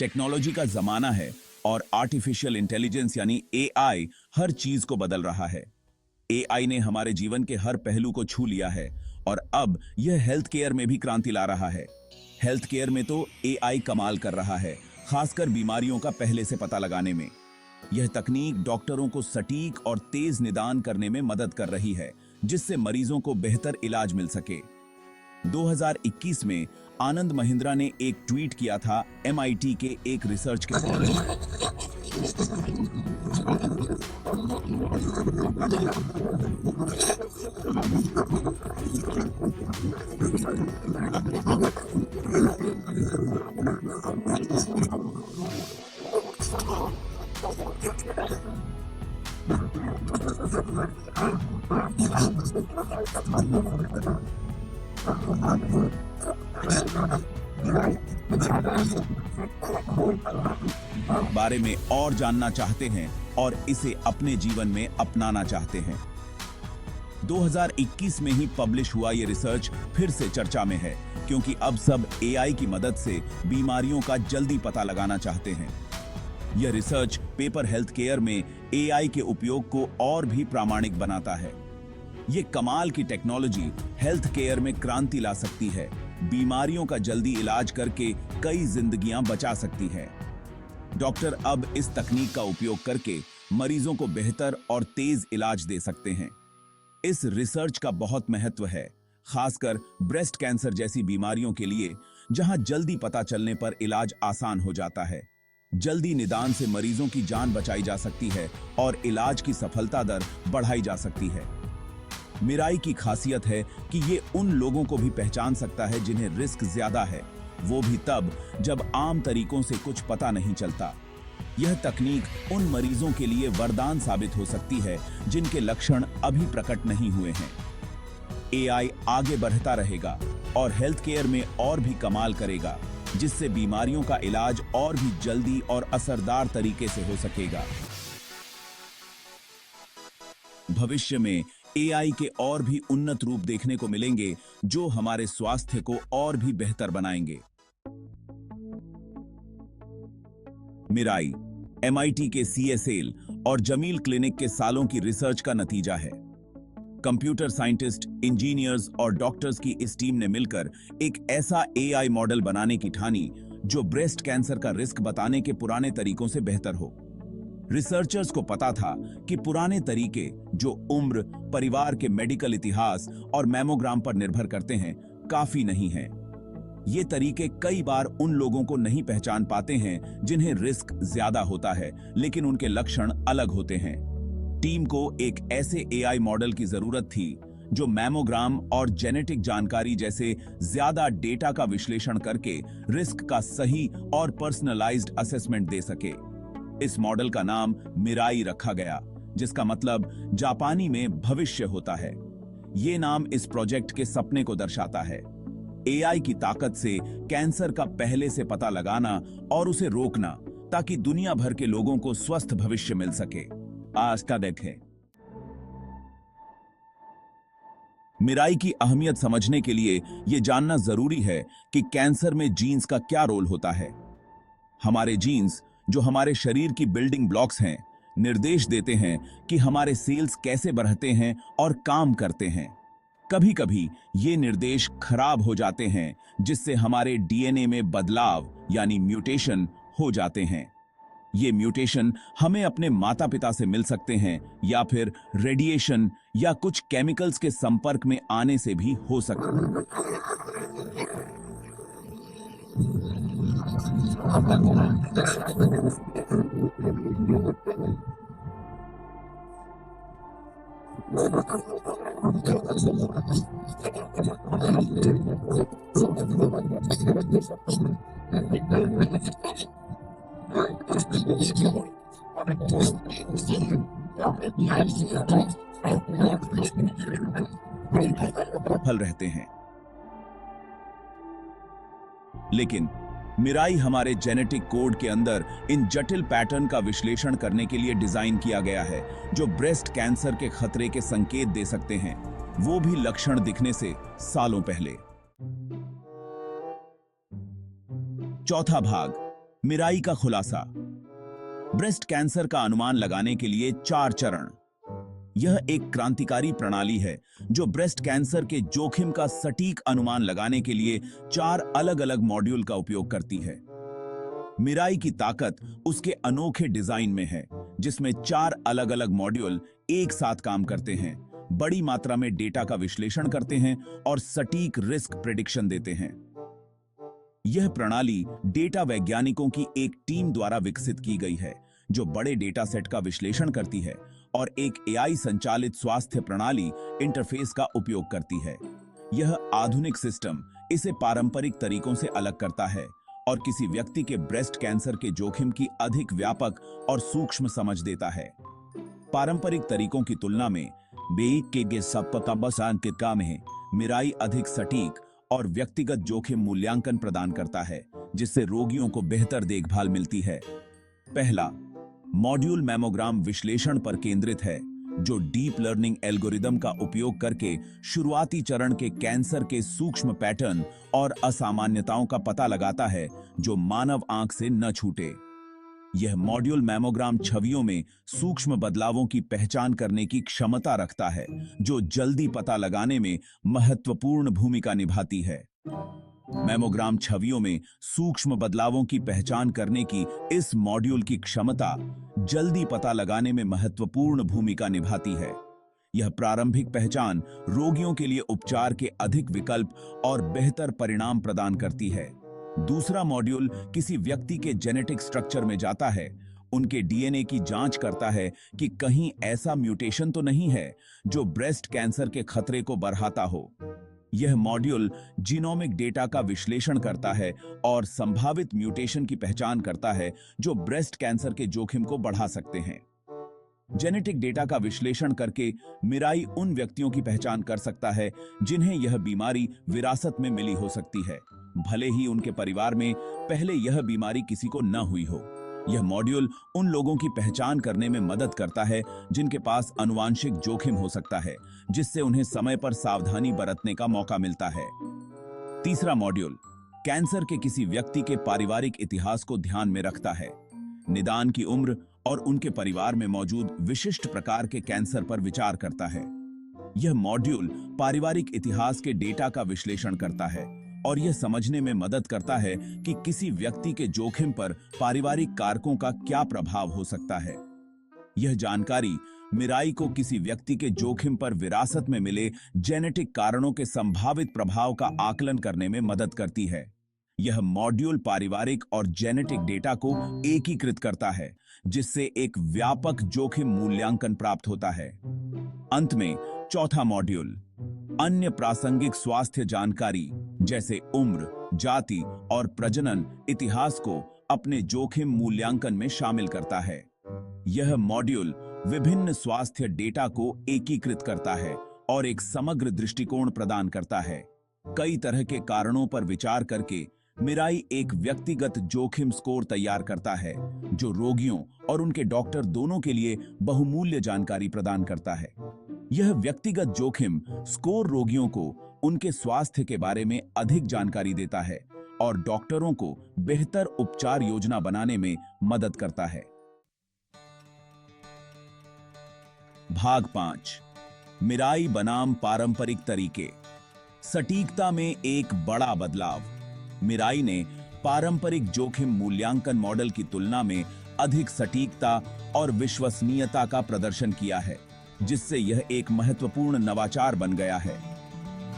Technology का जमाना है और आर्टिफिशियल इंटेलिजेंस यानी एआई हर चीज को बदल रहा है। एआई ने हमारे जीवन के हर पहलू को छू लिया है और अब यह हेल्थ केयर में भी क्रांति ला रहा है। हेल्थ केयर में तो एआई कमाल कर रहा है, खासकर बीमारियों का पहले से पता लगाने में। यह तकनीक डॉक्टरों को सटीक और तेज निदान करने में मदद कर रही है, जिससे मरीजों को बेहतर इलाज मिल सके। 2021 में आनंद महिंद्रा ने एक ट्वीट किया था एमआईटी के एक रिसर्च के बारे में और जानना चाहते हैं और इसे अपने जीवन में अपनाना चाहते हैं। 2021 में ही पब्लिश हुआ ये रिसर्च फिर से चर्चा में है, क्योंकि अब सब एआई की मदद से बीमारियों का जल्दी पता लगाना चाहते हैं। यह रिसर्च पेपर हेल्थ केयर में एआई के उपयोग को और भी प्रामाणिक बनाता है। ये कमाल की टेक्नोलॉजी हेल्थ केयर में क्रांति ला सकती है, बीमारियों का जल्दी इलाज करके कई जिंदगियां बचा सकती है। डॉक्टर अब इस तकनीक का उपयोग करके मरीजों को बेहतर और तेज इलाज दे सकते हैं। इस रिसर्च का बहुत महत्व है, खासकर ब्रेस्ट कैंसर जैसी बीमारियों के लिए, जहां जल्दी पता चलने पर इलाज आसान हो जाता है। जल्दी निदान से मरीजों की जान बचाई जा सकती है और इलाज की सफलता दर बढ़ाई जा सकती है। मिराई की खासियत है कि ये उन लोगों को भी पहचान सकता है जिन्हें रिस्क ज्यादा है, वो भी तब जब आम तरीकों से कुछ पता नहीं चलता। यह तकनीक उन मरीजों के लिए वरदान साबित हो सकती है जिनके लक्षण अभी प्रकट नहीं हुए हैं। एआई आगे बढ़ता रहेगा और हेल्थ केयर में और भी कमाल करेगा, जिससे बीमारियों का इलाज और भी जल्दी और असरदार तरीके से हो सकेगा। भविष्य में एआई के और भी उन्नत रूप देखने को मिलेंगे, जो हमारे स्वास्थ्य को और भी बेहतर बनाएंगे। मिराई एमआईटी के सीएसएल और जमील क्लिनिक के सालों की रिसर्च का नतीजा है। कंप्यूटर साइंटिस्ट, इंजीनियर्स और डॉक्टर्स की इस टीम ने मिलकर एक ऐसा एआई मॉडल बनाने की ठानी जो ब्रेस्ट कैंसर का रिस्क बताने के पुराने तरीकों से बेहतर हो। रिसर्चर्स को पता था कि पुराने तरीके, जो उम्र, परिवार के मेडिकल इतिहास और मैमोग्राम पर निर्भर करते हैं, काफी नहीं हैं। ये तरीके कई बार उन लोगों को नहीं पहचान पाते हैं जिन्हें रिस्क ज्यादा होता है, लेकिन उनके लक्षण अलग होते हैं। टीम को एक ऐसे एआई मॉडल की जरूरत थी जो मैमोग्राम और जेनेटिक जानकारी जैसे ज्यादा डेटा का विश्लेषण करके रिस्क का सही और पर्सनलाइज्ड असेसमेंट दे सके। इस मॉडल का नाम मिराई रखा गया, जिसका मतलब जापानी में भविष्य होता है। ये नाम इस प्रोजेक्ट के सपने को दर्शाता है, एआई की ताकत से कैंसर का पहले से पता लगाना और उसे रोकना, ताकि दुनिया भर के लोगों को स्वस्थ भविष्य मिल सके। आज का देखें। मिराई की अहमियत समझने के लिए यह जानना जरूरी है कि कैंसर में जीन्स का क्या रोल होता है। हमारे जीन्स, जो हमारे शरीर की बिल्डिंग ब्लॉक्स हैं, निर्देश देते हैं कि हमारे सेल्स कैसे बढ़ते हैं और काम करते हैं। कभी कभी ये निर्देश खराब हो जाते हैं, जिससे हमारे डीएनए में बदलाव यानी म्यूटेशन हो जाते हैं। ये म्यूटेशन हमें अपने माता पिता से मिल सकते हैं या फिर रेडिएशन या कुछ केमिकल्स के संपर्क में आने से भी हो सकते हैं। फल रहते हैं, लेकिन मिराई हमारे जेनेटिक कोड के अंदर इन जटिल पैटर्न का विश्लेषण करने के लिए डिजाइन किया गया है, जो ब्रेस्ट कैंसर के खतरे के संकेत दे सकते हैं, वो भी लक्षण दिखने से सालों पहले। चौथा भाग, मिराई का खुलासा। ब्रेस्ट कैंसर का अनुमान लगाने के लिए 4 चरण। यह एक क्रांतिकारी प्रणाली है जो ब्रेस्ट कैंसर के जोखिम का सटीक अनुमान लगाने के लिए 4 अलग-अलग मॉड्यूल का उपयोग करती है। मिराई की ताकत उसके अनोखे डिजाइन में है, जिसमें 4 अलग-अलग मॉड्यूल एक साथ काम करते हैं, बड़ी मात्रा में डेटा का विश्लेषण करते हैं और सटीक रिस्क प्रेडिक्शन देते हैं। यह प्रणाली डेटा वैज्ञानिकों की एक टीम द्वारा विकसित की गई है, जो बड़े डेटा सेट का विश्लेषण करती है और एक एआई संचालित स्वास्थ्य प्रणाली इंटरफेस का उपयोग करती है। यह आधुनिक सिस्टम इसे पारंपरिक तरीकों से अलग करता है और किसी व्यक्ति के ब्रेस्ट कैंसर के जोखिम की अधिक व्यापक और सूक्ष्म समझ देता है। पारंपरिक तरीकों की तुलना में मिराई अधिक सटीक और व्यक्तिगत जोखिम मूल्यांकन प्रदान करता है, जिससे रोगियों को बेहतर देखभाल मिलती है। पहला मॉड्यूल मैमोग्राम विश्लेषण पर केंद्रित है, जो डीप लर्निंग एल्गोरिदम का उपयोग करके शुरुआती चरण के कैंसर के सूक्ष्म पैटर्न और असामान्यताओं का पता लगाता है, जो मानव आंख से न छूटे। यह मॉड्यूल मैमोग्राम छवियों में सूक्ष्म बदलावों की पहचान करने की क्षमता रखता है, जो जल्दी पता लगाने में महत्वपूर्ण भूमिका निभाती है। मैमोग्राम छवियों में सूक्ष्म बदलावों की पहचान करने की इस मॉड्यूल की क्षमता जल्दी पता लगाने में महत्वपूर्ण भूमिका निभाती है। यह प्रारंभिक पहचान रोगियों के लिए उपचार के अधिक विकल्प और बेहतर परिणाम प्रदान करती है। दूसरा मॉड्यूल किसी व्यक्ति के जेनेटिक स्ट्रक्चर में जाता है, उनके डीएनए की जांच करता है कि कहीं ऐसा म्यूटेशन तो नहीं है जो ब्रेस्ट कैंसर के खतरे को बढ़ाता हो। यह मॉड्यूल जीनोमिक डेटा का विश्लेषण करता है और संभावित म्यूटेशन की पहचान करता है जो ब्रेस्ट कैंसर के जोखिम को बढ़ा सकते हैं। जेनेटिक डेटा का विश्लेषण करके मिराई उन व्यक्तियों की पहचान कर सकता है जिन्हें यह बीमारी विरासत में मिली हो सकती है, भले ही उनके परिवार में पहले यह बीमारी किसी को न हुई हो। यह मॉड्यूल उन लोगों की पहचान करने में मदद करता है जिनके पास आनुवांशिक जोखिम हो सकता है, जिससे उन्हें समय पर सावधानी बरतने का मौका मिलता है। तीसरा मॉड्यूल कैंसर के किसी व्यक्ति के पारिवारिक इतिहास को ध्यान में रखता है, निदान की उम्र और उनके परिवार में मौजूद विशिष्ट प्रकार के कैंसर पर विचार करता है। यह मॉड्यूल पारिवारिक इतिहास के डेटा का विश्लेषण करता है और यह समझने में मदद करता है कि किसी व्यक्ति के जोखिम पर पारिवारिक कारकों का क्या प्रभाव हो सकता है। यह जानकारी मिराई को किसी व्यक्ति के जोखिम पर विरासत में मिले जेनेटिक कारणों के संभावित प्रभाव का आकलन करने में मदद करती है। यह मॉड्यूल पारिवारिक और जेनेटिक डेटा को एकीकृत करता है, जिससे एक व्यापक जोखिम मूल्यांकन प्राप्त होता है। अंत में चौथा मॉड्यूल अन्य प्रासंगिक स्वास्थ्य जानकारी जैसे उम्र, जाति और प्रजनन इतिहास को अपने जोखिम मूल्यांकन में शामिल करता है। यह मॉड्यूल विभिन्न स्वास्थ्य डेटा को एकीकृत करता है और एक समग्र दृष्टिकोण प्रदान करता है। कई तरह के कारणों पर विचार करके मिराई एक व्यक्तिगत जोखिम स्कोर तैयार करता है, जो रोगियों और उनके डॉक्टर दोनों के लिए बहुमूल्य जानकारी प्रदान करता है। यह व्यक्तिगत जोखिम स्कोर रोगियों को उनके स्वास्थ्य के बारे में अधिक जानकारी देता है और डॉक्टरों को बेहतर उपचार योजना बनाने में मदद करता है। भाग 5 मिराई बनाम पारंपरिक तरीके। सटीकता में एक बड़ा बदलाव। मिराई ने पारंपरिक जोखिम मूल्यांकन मॉडल की तुलना में अधिक सटीकता और विश्वसनीयता का प्रदर्शन किया है, जिससे यह एक महत्वपूर्ण नवाचार बन गया है।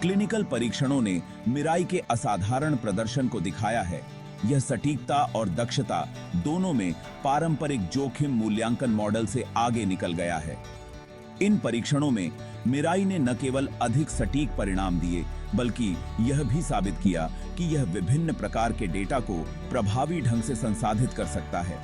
क्लिनिकल परीक्षणों ने मिराई के असाधारण प्रदर्शन को दिखाया है। यह सटीकता और दक्षता दोनों में पारंपरिक जोखिम मूल्यांकन मॉडल से आगे निकल गया है। इन परीक्षणों में मिराई ने न केवल अधिक सटीक परिणाम दिए, बल्कि यह भी साबित किया कि यह विभिन्न प्रकार के डेटा को प्रभावी ढंग से संसाधित कर सकता है।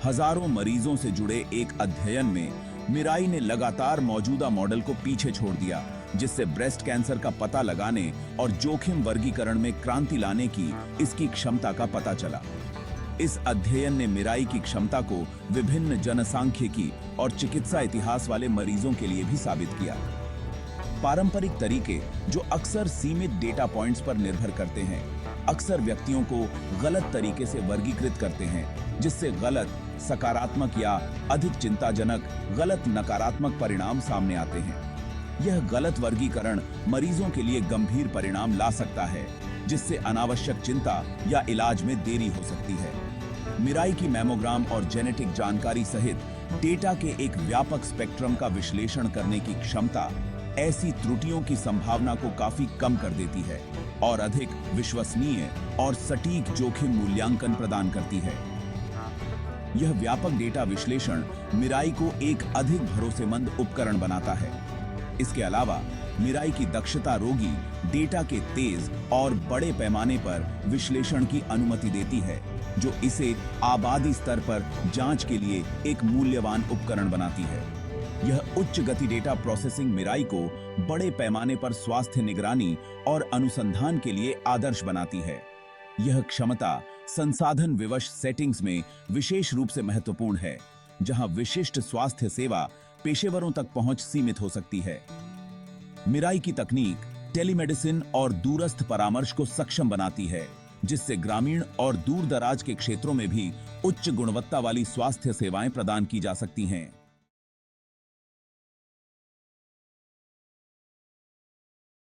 हजारों मरीजों से जुड़े एक अध्ययन में मिराई ने लगातार मौजूदा मॉडल को पीछे छोड़ दिया, जिससे ब्रेस्ट कैंसर का पता लगाने और जोखिम वर्गीकरण में क्रांति लाने की इसकी क्षमता का पता चला। इस अध्ययन ने मिराई की क्षमता को विभिन्न जनसांख्यिकी और चिकित्सा इतिहास वाले मरीजों के लिए भी साबित किया। पारंपरिक तरीके, जो अक्सर सीमित डेटा पॉइंट्स पर निर्भर करते हैं, अक्सर व्यक्तियों को गलत तरीके से वर्गीकृत करते हैं, जिससे गलत, सकारात्मक या अधिक चिंताजनक गलत नकारात्मक परिणाम सामने आते हैं। यह गलत वर्गीकरण मरीजों के लिए गंभीर परिणाम ला सकता है, जिससे अनावश्यक चिंता या इलाज में देरी हो सकती है। मिराई की मैमोग्राम और जेनेटिक जानकारी सहित डेटा के एक व्यापक स्पेक्ट्रम का विश्लेषण करने की क्षमता ऐसी त्रुटियों की संभावना को काफी कम कर देती है और अधिक विश्वसनीय और सटीक जोखिम मूल्यांकन प्रदान करती है। यह व्यापक डेटा विश्लेषण मिराई को एक अधिक भरोसेमंद उपकरण बनाता है। इसके अलावा मिराई की दक्षता रोगी डेटा के तेज और बड़े पैमाने पर विश्लेषण की अनुमति देती है, जो इसे आबादी स्तर पर जांच के लिए एक मूल्यवान उपकरण बनाती है। यह उच्च गति डेटा प्रोसेसिंग मिराई को बड़े पैमाने पर स्वास्थ्य निगरानी और अनुसंधान के लिए आदर्श बनाती है। यह क्षमता संसाधन विवश सेटिंग्स में विशेष रूप से महत्वपूर्ण है, जहां विशिष्ट स्वास्थ्य सेवा पेशेवरों तक पहुंच सीमित हो सकती है। मिराई की तकनीक टेलीमेडिसिन और दूरस्थ परामर्श को सक्षम बनाती है, जिससे ग्रामीण और दूर दराज के क्षेत्रों में भी उच्च गुणवत्ता वाली स्वास्थ्य सेवाएं प्रदान की जा सकती हैं।